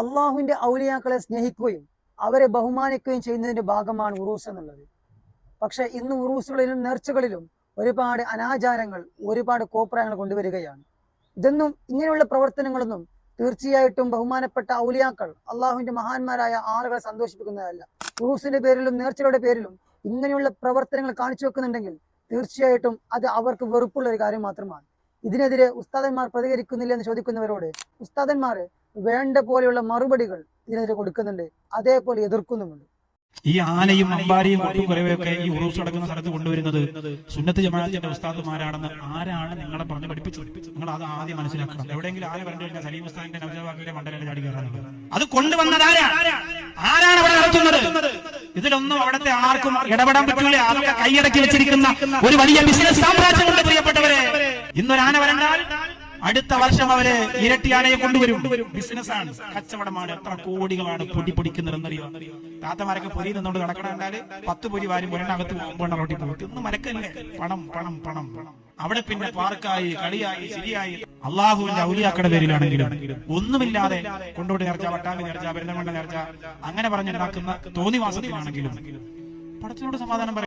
അള്ളാഹുവിന്റെ ഔലിയാക്കളെ സ്നേഹിക്കുകയും അവരെ ബഹുമാനിക്കുകയും ചെയ്യുന്നതിന്റെ ഭാഗമാണ് ഉറൂസ് എന്നുള്ളത്. പക്ഷെ ഇന്ന് ഉറൂസുകളിലും നേർച്ചകളിലും ഒരുപാട് അനാചാരങ്ങൾ, ഒരുപാട് കോപ്രായങ്ങൾ കൊണ്ടുവരികയാണ്. ഇങ്ങനെയുള്ള പ്രവർത്തനങ്ങളൊന്നും തീർച്ചയായിട്ടും ബഹുമാനപ്പെട്ട ഔലിയാക്കൾ, അള്ളാഹുവിന്റെ മഹാന്മാരായ ആളുകളെ സന്തോഷിപ്പിക്കുന്നതല്ല. ഉറൂസിന്റെ പേരിലും നേർച്ചകളുടെ പേരിലും ഇങ്ങനെയുള്ള പ്രവർത്തനങ്ങൾ കാണിച്ചു വെക്കുന്നുണ്ടെങ്കിൽ തീർച്ചയായിട്ടും അത് അവർക്ക് വെറുപ്പുള്ള ഒരു കാര്യം മാത്രമാണ്. ഇതിനെതിരെ ഉസ്താദന്മാർ പ്രതികരിക്കുന്നില്ല എന്ന് ചോദിക്കുന്നവരോട് ഉസ്താദന്മാർ വേണ്ട പോലെയുള്ള മറുപടികൾ ഇതിനെതിരെ കൊടുക്കുന്നുണ്ട്, അതേപോലെ എതിർക്കുന്നുമുണ്ട്. ഈ ആനയും അമ്പാരിയും കൊട്ടുകുരവയൊക്കെ ഈ ഉറൂസ് നടക്കുന്ന സ്ഥലത്ത് കൊണ്ടുവരുന്നത് സുന്നത്ത് ജമാഅത്തിന്റെ ഉസ്താദുമാരാണെന്ന് ആരാണ് നിങ്ങളെ പറഞ്ഞ് പഠിപ്പിച്ചത്? നിങ്ങൾ അത് ആദ്യം മനസ്സിലാക്കണം. എവിടെയെങ്കിലും ആന പറഞ്ഞു കഴിഞ്ഞാൽ സലീം ഉസ്താദിന്റെ നവജവാക്കിന്റെ മണ്ഡലത്തിൽ ചാടി കയറാനുള്ളത്. അത് കൊണ്ടുവന്നത് ആരാണ് അവിടെ നടത്തുന്നത്? ഇതിലൊന്നും അവിടത്തെ ആർക്കും ഇടപെടാൻ പറ്റൂല. അതൊക്കെ കൈയടക്കി വെച്ചിരിക്കുന്ന ഒരു വലിയ ബിസിനസ് സാമ്രാജ്യമുണ്ട് പ്രിയപ്പെട്ടവരെ. ഇന്നൊരാന വരണ്ടാൽ അടുത്ത വർഷം അവര് ഇരട്ടി ആനയെ കൊണ്ടുവരും. ബിസിനസ്സാണ്, കച്ചവടമാണ്. എത്ര കോടികളാണ് പൊടിക്കുന്നതെന്നറിയോ? താത്തമാരൊക്കെ പൊരി നിന്നോണ്ട് നടക്കണണ്ടാല് 10 പൊരി വാരി ഒരെണ്ണകത്ത് പോകുമ്പോൾ റൊട്ടി പോയിട്ട് ഒന്നും മരക്കല്ലേ. പണം പണം പണം പണം. അവിടെ പിന്നെ പാർക്കായി, കളിയായി, ശരിയായി. അള്ളാഹുവിന്റെ ഔലിയാക്കളുടെ പേരിലാണെങ്കിലും ഒന്നുമില്ലാതെ കൊണ്ടോട്ട് നേർച്ച, വട്ടാമ്പി നേർച്ച, പെരുന്തൽമണ്ണ നേർച്ച, അങ്ങനെ പറഞ്ഞുണ്ടാക്കുന്ന തോന്നിവാസത്തിലാണെങ്കിലും പടത്തിനോട് സമാധാനം പറയും.